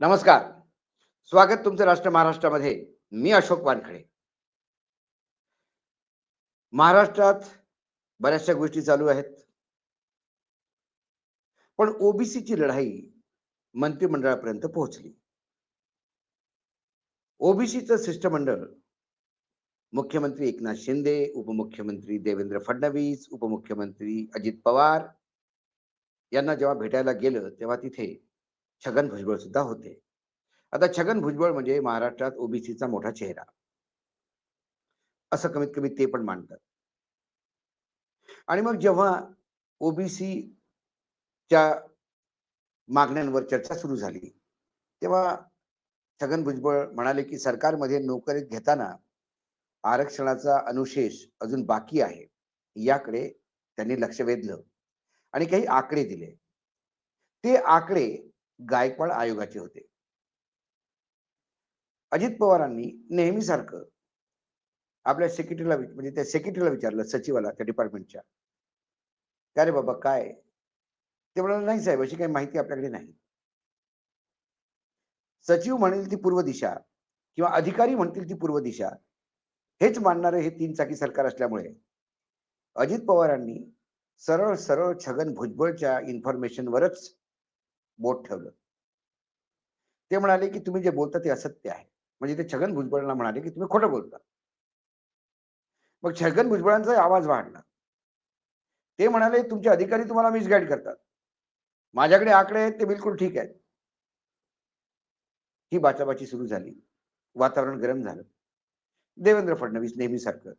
नमस्कार. स्वागत तुमचं राष्ट्र महाराष्ट्रामध्ये. मी अशोक वानखडे. महाराष्ट्रात बऱ्याचशा गोष्टी चालू आहेत. पण ओबीसीची लढाई मंत्रिमंडळापर्यंत पोहोचली. ओबीसीचं शिष्टमंडळ मुख्यमंत्री एकनाथ शिंदे, उपमुख्यमंत्री देवेंद्र फडणवीस, उपमुख्यमंत्री अजित पवार यांना जेव्हा भेटायला गेलं, तेव्हा तिथे छगन भुजबळ सुद्धा होते. आता छगन भुजबळ म्हणजे महाराष्ट्रात ओबीसीचा मोठा चेहरा, असं कमीत कमी ते पण मानतात. आणि मग जेव्हा ओबीसीच्या मागण्यांवर चर्चा सुरू झाली, तेव्हा छगन भुजबळ म्हणाले, की सरकारमध्ये नोकरी घेताना आरक्षणाचा अनुशेष अजून बाकी आहे. याकडे त्यांनी लक्ष वेधलं आणि काही आकडे दिले. ते आकडे गायकवाड आयोगाचे होते. अजित पवारांनी नेहमीसारखं आपल्या सेक्रेटरीला म्हणजे त्या सेक्रेटरीला विचारलं, सचिवाला त्या डिपार्टमेंटच्या, "काय रे बाबा काय?" ते म्हणाले, "नाही साहेब, अशी काही माहिती आपल्याकडे नाही." सचिव म्हणेल ती पूर्व दिशा किंवा अधिकारी म्हणतील ती पूर्व दिशा, हेच मानणारे हे तीन चाकी सरकार असल्यामुळे अजित पवारांनी सरळ सरळ छगन भुजबळच्या इन्फॉर्मेशनवरच बोट ठेवलं. ते म्हणाले, की तुम्ही जे बोलता ते असत्य आहे. म्हणजे ते छगन भुजबळांना म्हणाले, की तुम्ही खोटं बोलता. मग छगन भुजबळांचा आवाज वाढला. ते म्हणाले, तुमचे अधिकारी तुम्हाला मिसगाईड करतात. माझ्याकडे आकडे आहेत ते बिलकुल ठीक आहेत. ही बाचाबाची सुरू झाली. वातावरण गरम झालं. देवेंद्र फडणवीस नेहमीसारखं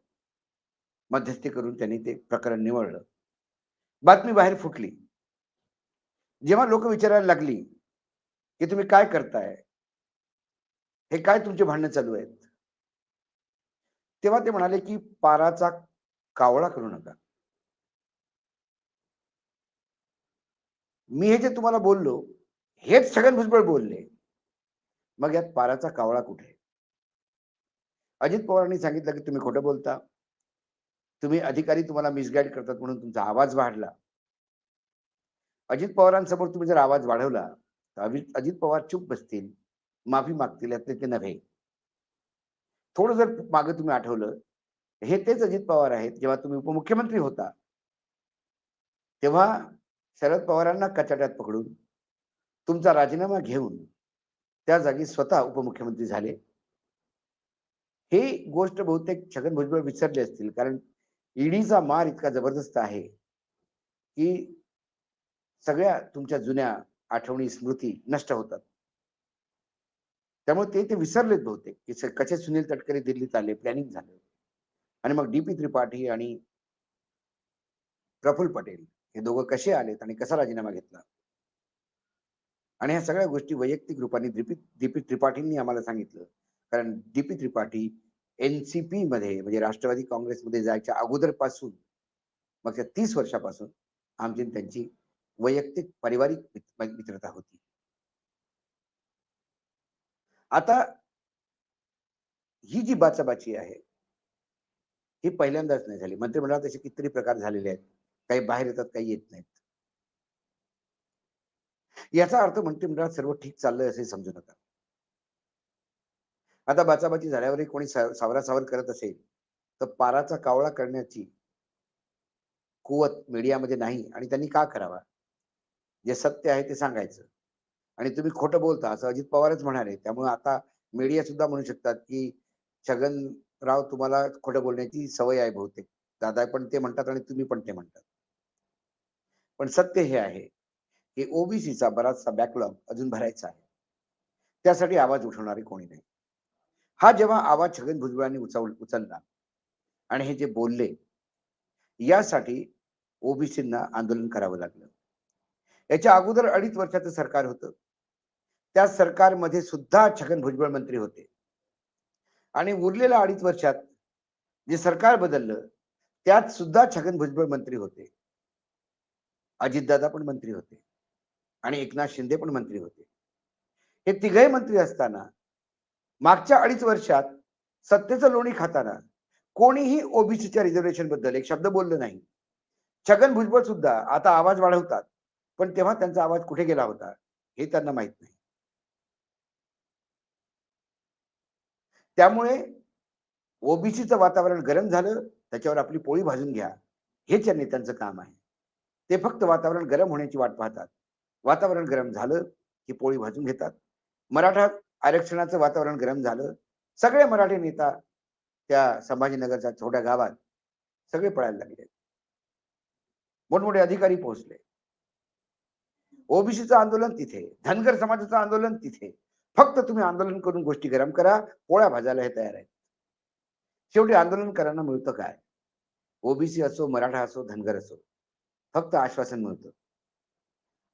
मध्यस्थी करून त्यांनी ते प्रकरण निवळलं. बातमी बाहेर फुटली. जेव्हा लोक विचारायला लागली, की तुम्ही काय करताय? हे काय तुमचे भांडणं चालू आहेत? तेव्हा ते म्हणाले, की पाराचा कावळा करू नका. मी हे जे तुम्हाला बोललो, हेच छगन भुजबळ बोलले. मग यात पाराचा कावळा कुठे? अजित पवारांनी सांगितलं, की तुम्ही खोटं बोलता. तुम्ही अधिकारी तुम्हाला मिसगाईड करतात म्हणून तुमचा आवाज वाढला. अजित पवारांसमोर तुम्ही जर आवाज वाढवला, तर अजित पवार चूप बसतील, माफी मागतील यातले ते नव्हे. थोडं जर मागे तुम्ही आठवलं, हे तेच अजित पवार आहेत, जेव्हा तुम्ही उपमुख्यमंत्री होता, तेव्हा शरद पवारांना कचाट्यात पकडून तुमचा राजीनामा घेऊन त्या जागी स्वतः उपमुख्यमंत्री झाले. ही गोष्ट बहुतेक छगन भुजबळ विसरले असतील, कारण ईडीचा मार इतका जबरदस्त आहे, की सगळ्या तुमच्या जुन्या आठवणी, स्मृती नष्ट होतात. त्यामुळे ते विसरलेत बहुतेक, की कसे सुनील तटकरे दिल्लीत आले, प्लॅनिंग झालं आणि मग डी-पी त्रिपाठी आणि प्रफुल्ल पटेल हे दोघं कसे आलेत आणि कसा राजीनामा घेतला. आणि ह्या सगळ्या गोष्टी वैयक्तिक रूपाने डी-पी त्रिपाठींनी आम्हाला सांगितलं. कारण डी-पी त्रिपाठी एन-सी-पी मध्ये म्हणजे राष्ट्रवादी काँग्रेसमध्ये जायच्या अगोदरपासून मग त्या 30 वर्षापासून आमची आणि त्यांची वैयक्तिक पारिवारिक मित्रता होती. आता ही जी बाचाबाची आहे, ही पहिल्यांदाच नाही झाली. मंत्रिमंडळात असे कितीतरी प्रकार झालेले आहेत. काही बाहेर येतात, काही येत नाहीत. याचा अर्थ मंत्रिमंडळात सर्व ठीक चाललंय असे समजू नका. आता बाचाबाची झाल्यावरही कोणी सावरासावर करत असेल, तर पाराचा कावळा करण्याची कुवत मीडियामध्ये नाही आणि त्यांनी का करावा? जे सत्य आहे ते सांगायचं आणि तुम्ही खोटं बोलता असं अजित पवारच म्हणाले. त्यामुळे आता मीडिया सुद्धा म्हणू शकतात, की छगनराव तुम्हाला खोटं बोलण्याची सवय आहे बहुतेक. दादा पण ते म्हणतात आणि तुम्ही पण ते म्हणतात. पण सत्य हे आहे, की ओबीसीचा बराचसा बॅकलॉग अजून भरायचा आहे. त्यासाठी आवाज उठवणारे कोणी नाही. हा जेव्हा आवाज छगन भुजबळांनी उचलला आणि हे जे बोलले, यासाठी ओबीसींना आंदोलन करावं लागलं. याच्या अगोदर 2.5 वर्षाचं सरकार होतं. त्या सरकारमध्ये सुद्धा छगन भुजबळ मंत्री होते आणि उरलेल्या 2.5 वर्षात जे सरकार बदललं, त्यात सुद्धा छगन भुजबळ मंत्री होते. अजितदादा पण मंत्री होते आणि एकनाथ शिंदे पण मंत्री होते. हे तिघही मंत्री असताना मागच्या 2.5 वर्षात सत्तेचं लोणी खाताना कोणीही ओबीसीच्या रिझर्व्हेशन बद्दल एक शब्द बोललं नाही. छगन भुजबळ सुद्धा आता आवाज वाढवतात, पण तेव्हा त्यांचा आवाज कुठे गेला होता हे त्यांना माहित नाही. त्यामुळे ओबीसीचं वातावरण गरम झालं, त्याच्यावर आपली पोळी भाजून घ्या, हेच या नेत्यांचं काम आहे. ते फक्त वातावरण गरम होण्याची वाट पाहतात. वातावरण गरम झालं की पोळी भाजून घेतात. मराठा आरक्षणाचं वातावरण गरम झालं, सगळे मराठी नेता त्या संभाजीनगरच्या छोट्या गावात सगळे पळायला लागले. मोठमोठे अधिकारी पोहोचले. ओबीसीचं आंदोलन तिथे, धनगर समाजाचं आंदोलन तिथे. फक्त तुम्ही आंदोलन करून गोष्टी गरम करा, पोळ्या भाजायला हे तयार आहेत. शेवटी आंदोलनकारांना मिळतं काय? ओबीसी असो, मराठा असो, धनगर असो, फक्त आश्वासन मिळतं.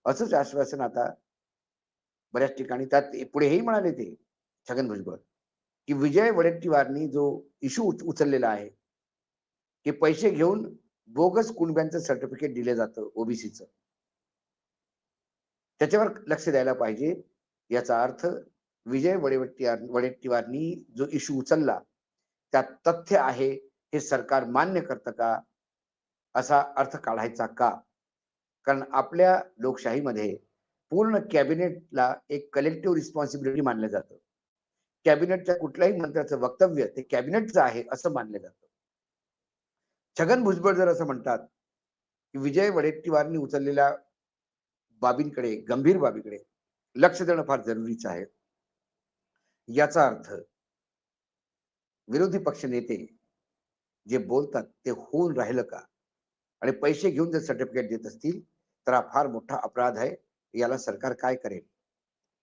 असंच आश्वासन आता बऱ्याच ठिकाणी त्यात पुढे हेही म्हणाले ते छगन भुजबळ, की विजय वडेट्टीवारनी जो इश्यू उचललेला आहे, की पैसे घेऊन बोगस कुणब्यांचं सर्टिफिकेट दिलं जातं ओबीसीचं. त्याच्यावर लक्ष द्यायला पाहिजे. याचा अर्थ विजय वडेट्टीवारनी जो इश्यू उचलला त्यात तथ्य आहे हे सरकार मान्य करतं का, असा अर्थ काढायचा का? कारण आपल्या लोकशाहीमध्ये पूर्ण कॅबिनेटला एक कलेक्टिव्ह रिस्पॉन्सिबिलिटी मानलं जातं. कॅबिनेटच्या कुठल्याही मंत्र्याचं वक्तव्य ते कॅबिनेटचं आहे असं मानलं जातं. छगन भुजबळ जर असं म्हणतात की विजय वडेट्टीवारनी उचललेल्या बाबींकडे, गंभीर बाबीकडे लक्ष देणं फार जरुरीचं आहे. याचा अर्थ विरोधी पक्ष नेते जे बोलतात ते होऊन राहिलं का? आणि पैसे घेऊन जर सर्टिफिकेट देत असतील तर हा फार मोठा अपराध आहे. याला सरकार काय करेल?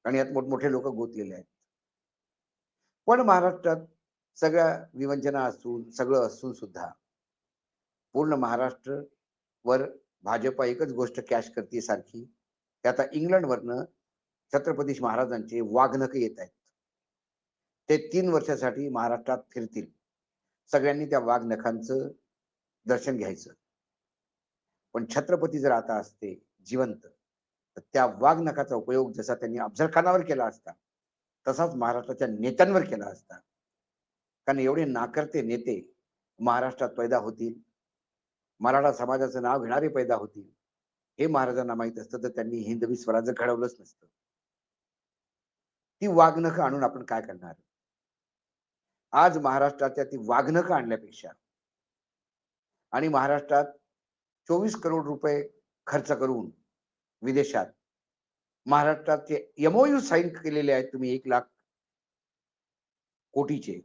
आणि यात मोठमोठे लोक गुंतलेले आहेत. पण महाराष्ट्रात सगळ्या विवंचना असून सगळं असून सुद्धा पूर्ण महाराष्ट्र वर भाजपा एकच गोष्ट कॅश करते सारखी. आता इंग्लंडवरनं छत्रपती महाराजांचे वाघनख येत आहेत. ते 3 वर्षासाठी महाराष्ट्रात फिरतील. सगळ्यांनी त्या वाघनखांचं दर्शन घ्यायचं. पण छत्रपती जर आता असते जिवंत तर त्या वाघनखाचा उपयोग जसा त्यांनी अफजल खानावर केला असता तसाच महाराष्ट्राच्या नेत्यांवर केला असता. कारण एवढे नाकर्ते नेते महाराष्ट्रात पैदा होतील, मराठा समाजाचं नाव घेणारे पैदा होतील, हे महाराजांना माहित असतं तर त्यांनी हिंदवी स्वराज्य घडवलंच नसतं. ती वाघनख आणून आपण काय करणार? आज महाराष्ट्राच्या ती वाघनख आणल्यापेक्षा आणि महाराष्ट्रात 24 करोड रुपये खर्च करून विदेशात महाराष्ट्राचे एमओयू साईन केलेले आहेत तुम्ही 1,00,000 कोटीचे,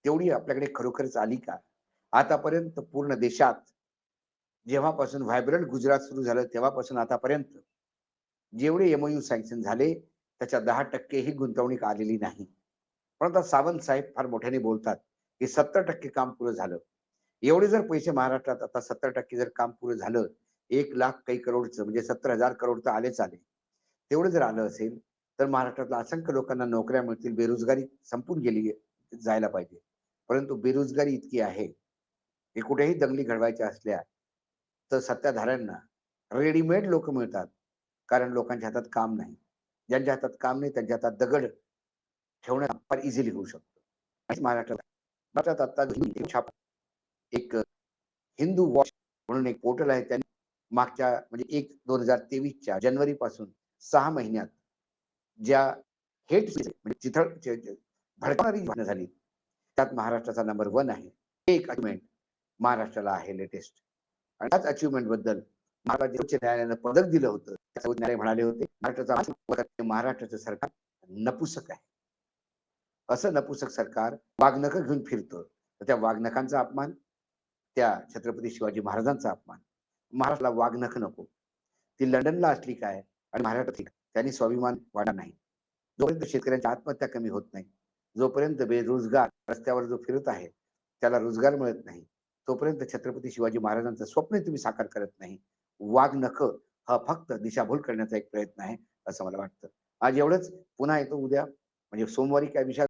तेवढी आपल्याकडे खरोखरच आली का? आतापर्यंत पूर्ण देशात जेव्हापासून व्हायब्रंट गुजरात सुरू झालं तेव्हापासून आतापर्यंत जेवढे एमओयू सँक्शन झाले त्याच्या 10% ही गुंतवणूक आलेली नाही. पण आता सावंत साहेब फार मोठ्याने बोलतात की 70% काम पुरं झालं. एवढे जर पैसे महाराष्ट्रात आता 70% जर काम पुरं झालं, 1,00,000 काही करोडचं म्हणजे 70,000 करोड तर आलेच आले. तेवढं जर आलं असेल तर महाराष्ट्रातल्या असंख्य लोकांना नोकऱ्या मिळतील, बेरोजगारी संपून गेली जायला पाहिजे. परंतु बेरोजगारी इतकी आहे की कुठेही दंगली घडवायच्या असल्या तर सत्ताधाऱ्यांना रेडीमेड लोक मिळतात. कारण लोकांच्या हातात काम नाही. ज्यांच्या हातात काम नाही त्यांच्या हातात दगड ठेवणं फार इझिली होऊ शकतं. आणि महाराष्ट्रात आता एक हिंदू वॉच म्हणून एक पोर्टल आहे. त्यांनी मागच्या म्हणजे 1/2023च्या जानेवारी पासून 6 महिन्यात ज्या हेट म्हणजे चिथळ भडकवणारी घटना झाली त्यात महाराष्ट्राचा नंबर 1 आहे. एक अचिव्हमेंट महाराष्ट्राला आहे लेटेस्ट. आणि त्याच अचिव्हमेंट बद्दल महाराष्ट्र उच्च न्यायालयानं पदक दिलं होतं. सर्वोच्च न्यायालय म्हणाले होते महाराष्ट्राचं सरकार नपुसक आहे. असं नपुसक सरकार वाघनख घेऊन फिरतं तर त्या वाघनखांचा अपमान, त्या छत्रपती शिवाजी महाराजांचा अपमान. महाराष्ट्राला वाघनख नको. ती लंडनला असली काय आणि महाराष्ट्रात त्यांनी स्वाभिमान वाढणार नाही. जोपर्यंत शेतकऱ्यांच्या आत्महत्या कमी होत नाही, जोपर्यंत बेरोजगार रस्त्यावर जो फिरत आहे त्याला रोजगार मिळत नाही, तोपर्यंत छत्रपती शिवाजी महाराजांचं स्वप्न तुम्ही साकार करत नाही. वाघनख हा फक्त दिशाभूल करण्याचा एक प्रयत्न आहे असं मला वाटतं. आज एवढंच. पुन्हा येतो उद्या म्हणजे सोमवारी काय विषय